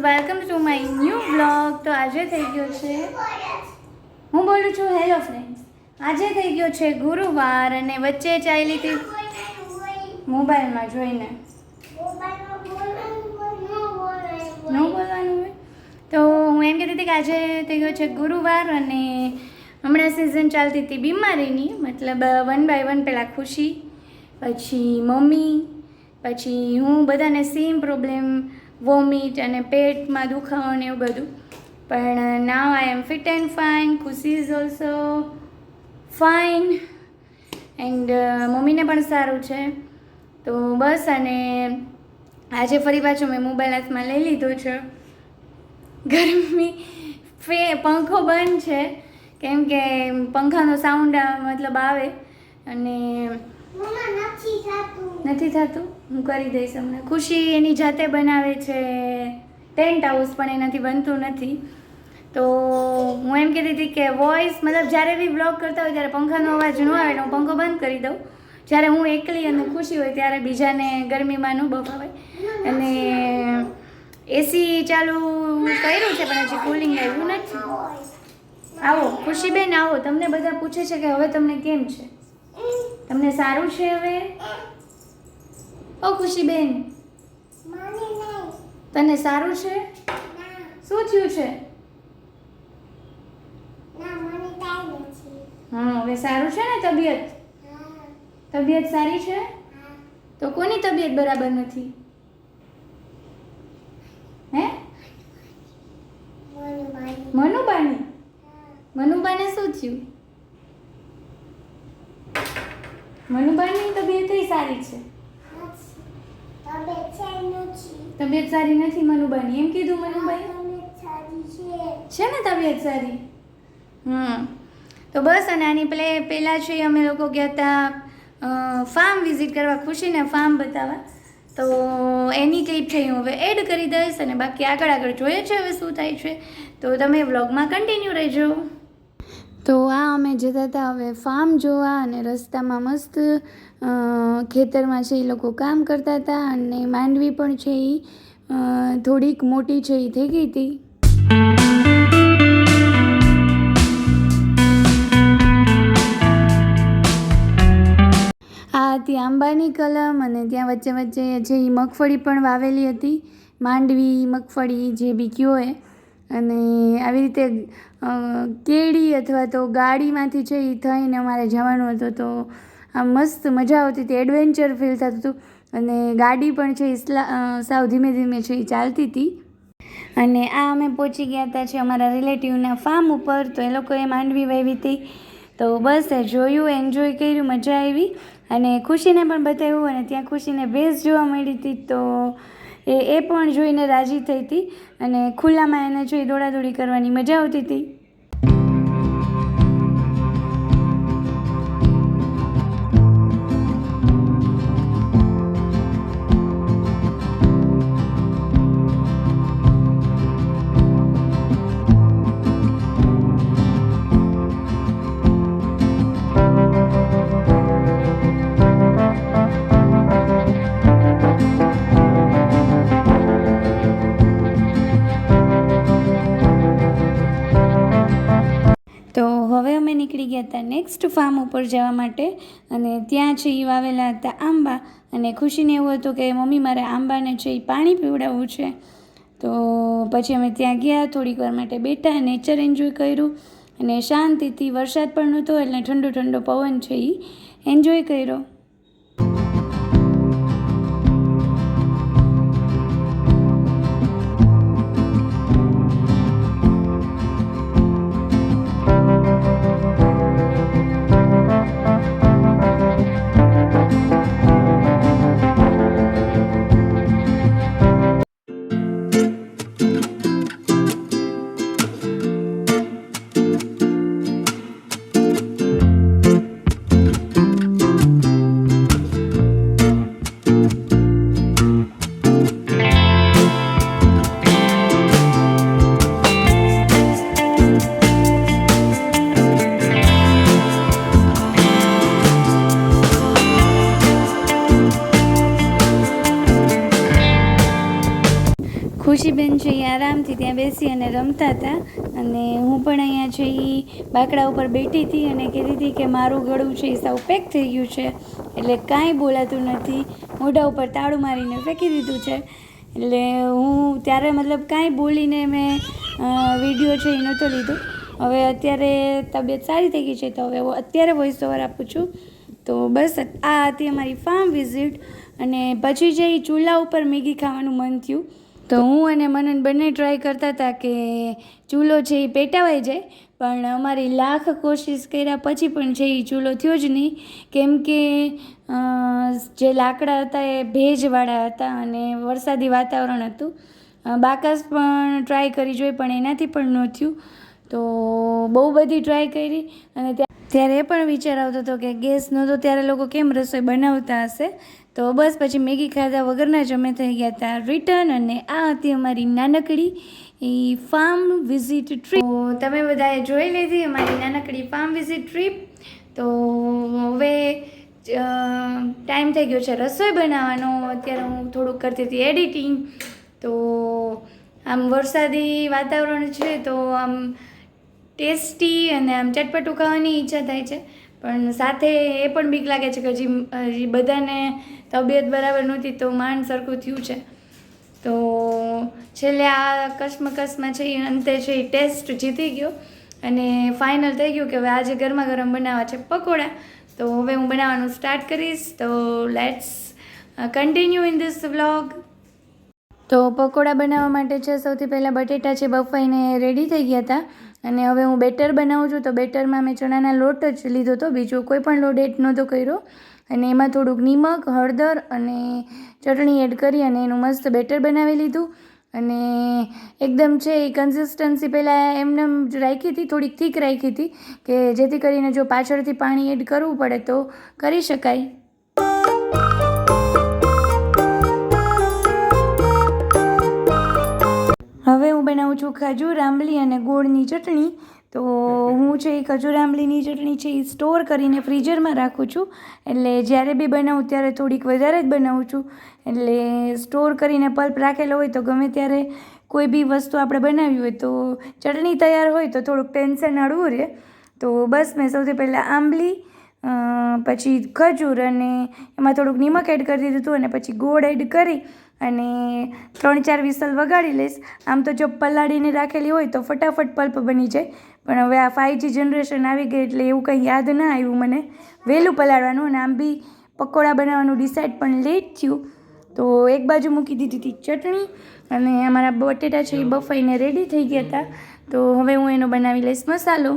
Welcome to my new blog. તો આજે થઈ ગયો છે, હું બોલું છું હેલો ફ્રેન્ડ્સ. આજે થઈ ગયો છે ગુરુવાર અને વચ્ચે ચાલી હતી મોબાઈલમાં જોઈને ન બોલવાનું હોય તો હું એમ કહેતી હતી કે આજે થઈ ગયો છે ગુરુવાર અને હમણાં સિઝન ચાલતી હતી બીમારીની, મતલબ 1 by 1 પહેલાં ખુશી, પછી મમ્મી, પછી હું, બધાને સેમ પ્રોબ્લેમ, વોમિટ અને પેટમાં દુખાવો ને એવું બધું. પણ નાવ આઈ એમ ફિટ એન્ડ ફાઇન. ખુશી ઇઝ ઓલ્સો ફાઇન એન્ડ મમ્મીને પણ સારું છે. તો બસ, અને આજે ફરી પાછું મેં મોબાઈલ હાથમાં લઈ લીધો છે. ગરમી પંખો બંધ છે કેમ કે પંખાનો સાઉન્ડ મતલબ આવે અને નથી થતું. હું કરી દઈશ હમણાં. ખુશી એની જાતે બનાવે છે ટેન્ટ હાઉસ, પણ એનાથી બનતું નથી. તો હું એમ કહેતી હતી કે વોઇસ મતલબ જ્યારે બી બ્લોગ કરતા હોય ત્યારે પંખાનો અવાજ ન આવે ને હું પંખો બંધ કરી દઉં. જ્યારે હું એકલી અને ખુશી હોય ત્યારે બીજાને ગરમીમાં ન બફાવાય. અને એસી ચાલુ કર્યું છે પણ હજી કુલિંગ આવ્યું નથી. આવો ખુશીબેન, આવો. તમને બધા પૂછે છે કે હવે તમને કેમ છે, તમને સારું છે હવે? ઓ ખુશીબેન, તને સારું છે? શું થયું છે? હા, હવે સારું છે ને તબિયત? તબિયત સારી છે? તો કોની તબિયત બરાબર નથી? હે? મનુબાની? મનુબાને શું થયું? મનુબાની તબિયત સારી છે? તબિયત સારી નથી મનુબાની, એમ કીધું મનુબાઈ? છે ને તબિયત સારી? તો બસ, અને આની પહેલાં છે અમે લોકો ગયા હતા ફાર્મ વિઝિટ કરવા, ખુશીને ફાર્મ બતાવવા. તો એની ક્લિપ છે હું હવે એડ કરી દઈશ અને બાકી આગળ જોઈએ છે હવે શું થાય છે. તો તમે વ્લોગમાં કન્ટિન્યુ રહેજો. તો આ અમે જતા હતા હવે ફાર્મ જોવા, અને રસ્તામાં મસ્ત ખેતરમાં છે એ લોકો કામ કરતા હતા, અને માંડવી પણ છે એ થોડીક મોટી છે એ થઈ ગઈ હતી. આ હતી આંબાની કલમ, અને ત્યાં વચ્ચે વચ્ચે છે એ મગફળી પણ વાવેલી હતી, માંડવી, મગફળી જે બી કયો એ. અને આવી રીતે કેડી અથવા તો ગાડીમાંથી છે એ થઈને અમારે જવાનું હતું. તો આ મસ્ત મજા આવતી હતી, એડવેન્ચર ફીલ થતું હતું. અને ગાડી પણ છે એ સાવ ધીમે ધીમે છે એ ચાલતી હતી. અને આ અમે પહોંચી ગયા હતા છે અમારા રિલેટિવના ફાર્મ ઉપર. તો એ લોકોએ માંડવી વાવી હતી. તો બસ એ જોયું, એન્જોય કર્યું, મજા આવી. અને ખુશીને પણ બતાવ્યું, અને ત્યાં ખુશીને ભેંસ જોવા મળી હતી. તો એ પણ જોઈને રાજી થઈ હતી, અને ખુલ્લામાં એને જોઈ દોડાદોડી કરવાની મજા આવતી હતી. હવે અમે નીકળી ગયા હતા નેક્સ્ટ ફાર્મ ઉપર જવા માટે, અને ત્યાં છે એ વાવેલા હતા આંબા. અને ખુશીને એવું હતું કે મમ્મી મારે આંબાને છે એ પાણી પીવડાવવું છે. તો પછી અમે ત્યાં ગયા, થોડીક વાર માટે બેઠા, નેચર એન્જોય કર્યું, અને શાંતિથી, વરસાદ પણ નહોતો એટલે ઠંડો ઠંડો પવન છે એ એન્જોય કર્યો. છે એ આરામથી ત્યાં બેસી અને રમતા હતા અને હું પણ અહીંયા છે એ બાકડા ઉપર બેઠી હતી અને કહેતી હતી કે મારું ગળું છે એ સાવ પેક થઈ ગયું છે, એટલે કાંઈ બોલાતું નથી, મોઢા ઉપર તાળું મારીને ફેંકી દીધું છે. એટલે હું ત્યારે મતલબ કાંઈ બોલીને મેં વિડીયો છે એ નહોતો લીધો. હવે અત્યારે તબિયત સારી થઈ ગઈ છે તો હવે અત્યારે વોઇસ ઓવર આપું છું. તો બસ આ હતી અમારી ફાર્મ વિઝિટ. અને પછી જે ચૂલા ઉપર મેગી ખાવાનું મન થયું તો હું અને મનન બંને ટ્રાય કરતા હતા કે ચૂલો છે એ પેટાવાઈ જાય, પણ અમારી લાખ કોશિશ કર્યા પછી પણ છે એ ચૂલો થયો જ નહીં, કેમ કે જે લાકડા હતા એ ભેજવાળા હતા અને વરસાદી વાતાવરણ હતું. બાકસ પણ ટ્રાય કરી જોઈ પણ એનાથી પણ ન થયું. તો બહુ બધી ટ્રાય કરી અને ત્યારે એ પણ વિચાર આવતો હતો કે ગેસ નહોતો ત્યારે લોકો કેમ રસોઈ બનાવતા હશે. તો બસ પછી મેગી ખાધા વગરના જ અમે થઈ ગયા હતા રિટર્ન. અને આ હતી અમારી નાનકડી ફાર્મ વિઝિટ ટ્રીપ. તો તમે બધાએ જોઈ લીધી અમારી નાનકડી ફાર્મ વિઝિટ ટ્રીપ. તો હવે ટાઈમ થઈ ગયો છે રસોઈ બનાવવાનો. અત્યારે હું થોડુંક કરતી હતી એડિટિંગ. તો આમ વરસાદી વાતાવરણ છે તો આમ ટેસ્ટી અને આમ ચટપટું ખાવાની ઈચ્છા થાય છે, પણ સાથે એ પણ બીક લાગે છે કે હજી બધાને તબિયત બરાબર નહોતી તો માંડ સરખું થયું છે. તો છેલ્લે આ કસમકસમાં છે એ અંતે છે એ ટેસ્ટ જીતી ગયો અને ફાઇનલ થઈ ગયું કે હવે આજે ગરમા ગરમ બનાવવા છે પકોડા. તો હવે હું બનાવવાનું સ્ટાર્ટ કરીશ. તો let's continue in this vlog. તો પકોડા બનાવવા માટે છે સૌથી પહેલાં બટેટા છે બફાઈને રેડી થઈ ગયા હતા અને હવે હું બેટર બનાવું છું. તો બેટરમાં મેં ચણાના લોટ જ લીધો હતો, બીજો કોઈ પણ લોટ એડ નહોતો કર્યો. અને એમાં થોડુંક નિમક, હળદર અને ચટણી એડ કરી અને એનું મસ્ત બેટર બનાવી લીધું. અને એકદમ છે એ કન્સિસ્ટન્સી પહેલાં એમને જ રાખી હતી, થોડીક થીક રાખી હતી કે જેથી કરીને જો પાછળથી પાણી એડ કરવું પડે તો કરી શકાય. હવે હું બનાવું છું ખજૂર આંબલી અને ગોળની ચટણી. તો હું છે એ ખજૂર આંબલીની ચટણી છે એ સ્ટોર કરીને ફ્રીઝરમાં રાખું છું, એટલે જ્યારે બી બનાવું ત્યારે થોડીક વધારે જ બનાવું છું. એટલે સ્ટોર કરીને પલ્પ રાખેલો હોય તો ગમે ત્યારે કોઈ બી વસ્તુ આપણે બનાવી હોય તો ચટણી તૈયાર હોય તો થોડુંક ટેન્શન હળવું રહે. તો બસ મેં સૌથી પહેલાં આંબલી, પછી ખજૂર અને એમાં થોડુંક નિમક એડ કરી દીધું હતું અને પછી ગોળ એડ કરી અને 3-4 વિસલ વગાડી લઈશ. આમ તો જો પલાળીને રાખેલી હોય તો ફટાફટ પલ્પ બની જાય, પણ હવે આ 5G જનરેશન આવી ગઈ એટલે એવું કંઈ યાદ ના આવ્યું મને વહેલું પલાળવાનું. અને આમ બી પકોડા બનાવવાનું ડિસાઈડ પણ લેટ થયું. તો એક બાજુ મૂકી દીધી હતી ચટણી અને અમારા બટેટા છે એ બફાઈને રેડી થઈ ગયા હતા. તો હવે હું એનો બનાવી લઈશ મસાલો.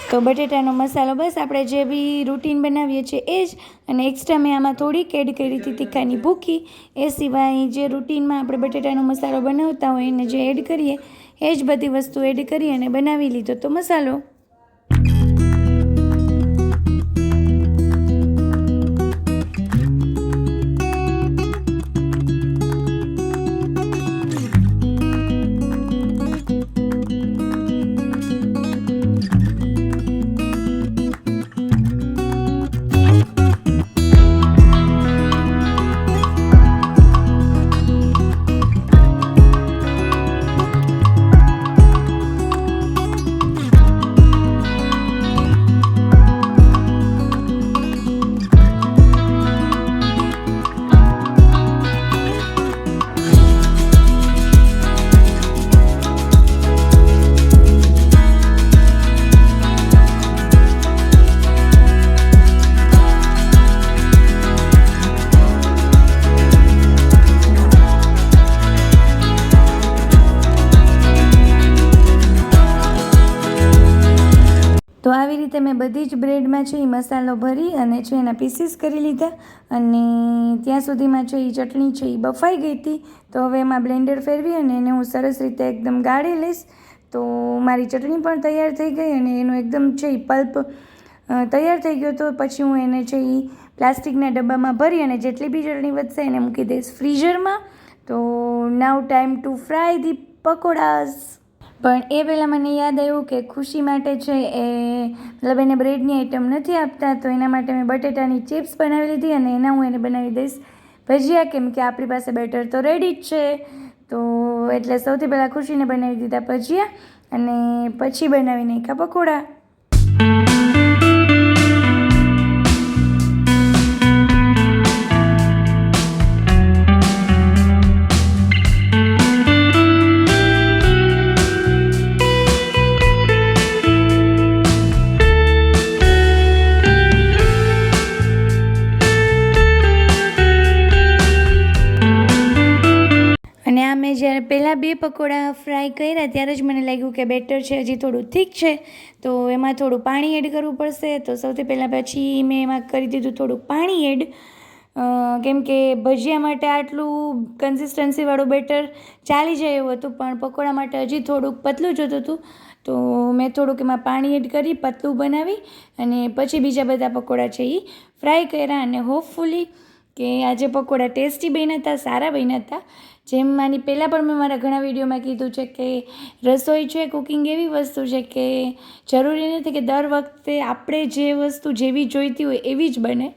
તો બટેટાનો મસાલો બસ આપણે જે બી રૂટીન બનાવીએ છીએ એ જ, અને એક્સ્ટ્રા મેં આમાં થોડીક એડ કરી હતી તીખાની ભૂકી. એ સિવાય જે રૂટીનમાં આપણે બટેટાનો મસાલો બનાવતા હોય એને જે એડ કરીએ એ જ બધી વસ્તુ એડ કરી અને બનાવી લીધો તો મસાલો. તો આવી રીતે મેં બધી જ બ્રેડમાં છે એ મસાલો ભરી અને છે એના પીસીસ કરી લીધા અને ત્યાં સુધીમાં છે એ ચટણી છે એ બફાઈ ગઈ હતી. તો હવે એમાં બ્લેન્ડર ફેરવી અને એને હું સરસ રીતે એકદમ ગાળી લઈશ. તો મારી ચટણી પણ તૈયાર થઈ ગઈ અને એનો એકદમ છે એ પલ્પ તૈયાર થઈ ગયો. તો પછી હું એને છે એ પ્લાસ્ટિકના ડબ્બામાં ભરી અને જેટલી બી ચટણી વધશે એને મૂકી દઈશ ફ્રીઝરમાં. તો now time to fry the pakodas. પણ એ પહેલાં મને યાદ આવ્યું કે ખુશી માટે છે એ મતલબ એને બ્રેડની આઈટમ નથી આપતા, તો એના માટે મેં બટેટાની ચિપ્સ બનાવી લીધી અને એના હું એને બનાવી દઈશ ભજીયા, કેમ કે આપણી પાસે બેટર તો રેડી જ છે. તો એટલે સૌથી પહેલાં ખુશીને બનાવી દીધા ભજીયા અને પછી બનાવી નાખ્યા પકોડા. અને આ મેં જ્યારે પહેલાં 2 પકોડા ફ્રાય કર્યા ત્યારે જ મને લાગ્યું કે બેટર છે હજી થોડું થીક છે, તો એમાં થોડું પાણી એડ કરવું પડશે. તો સૌથી પહેલાં પછી મેં એમાં કરી દીધું થોડુંક પાણી એડ, કેમ કે ભજીયા માટે આટલું કન્સિસ્ટન્સીવાળું બેટર ચાલી જાય એવું હતું, પણ પકોડા માટે હજી થોડુંક પતલું જોતું હતું. તો મેં થોડુંક એમાં પાણી એડ કરી પતલું બનાવી અને પછી બીજા બધા પકોડા છે એ ફ્રાય કર્યા. અને હોપફુલી કે આજે પકોડા ટેસ્ટી બન્યા હતા, સારા બન્યા હતા. જેમ આની પહેલાં પણ મેં મારા ઘણા વિડીયોમાં કીધું છે કે રસોઈ છે, કુકિંગ એવી વસ્તુ છે કે જરૂરી નથી કે દર વખતે આપણે જે વસ્તુ જેવી જોઈતી હોય એવી જ બને.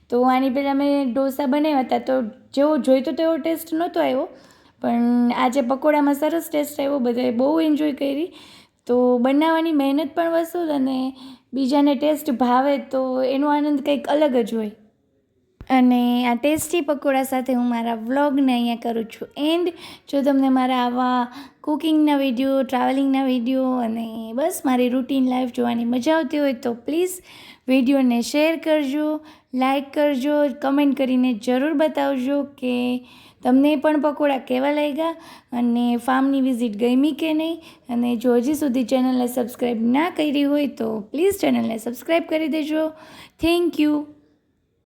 તો આની પહેલાં મેં ઢોસા બનાવ્યા હતા, તો જેવો જોઈતો તેવો ટેસ્ટ નહોતો આવ્યો, પણ આજે પકોડામાં સરસ ટેસ્ટ આવ્યો, બધાએ બહુ એન્જોય કરી. તો બનાવવાની મહેનત પણ વસૂલ અને બીજાને ટેસ્ટ ભાવે તો એનો આનંદ કંઈક અલગ જ હોય. અને આ ટેસ્ટી પકોડા સાથે હું મારા વ્લોગને અહીંયા કરું છું એન્ડ. જો તમને મારા આવા કુકિંગના વિડીયો, ટ્રાવેલિંગના વિડીયો અને બસ મારી રૂટીન લાઈફ જોવાની મજા આવતી હોય તો પ્લીઝ વિડીયોને શેર કરજો, લાઈક કરજો, કમેન્ટ કરીને જરૂર બતાવજો કે તમને પણ પકોડા કેવા લાગ્યા અને ફાર્મની વિઝિટ ગમી કે નહીં. અને જો હજી સુધી ચેનલને સબસ્ક્રાઈબ ના કરી હોય તો પ્લીઝ ચેનલને સબસ્ક્રાઈબ કરી દેજો. Thank you.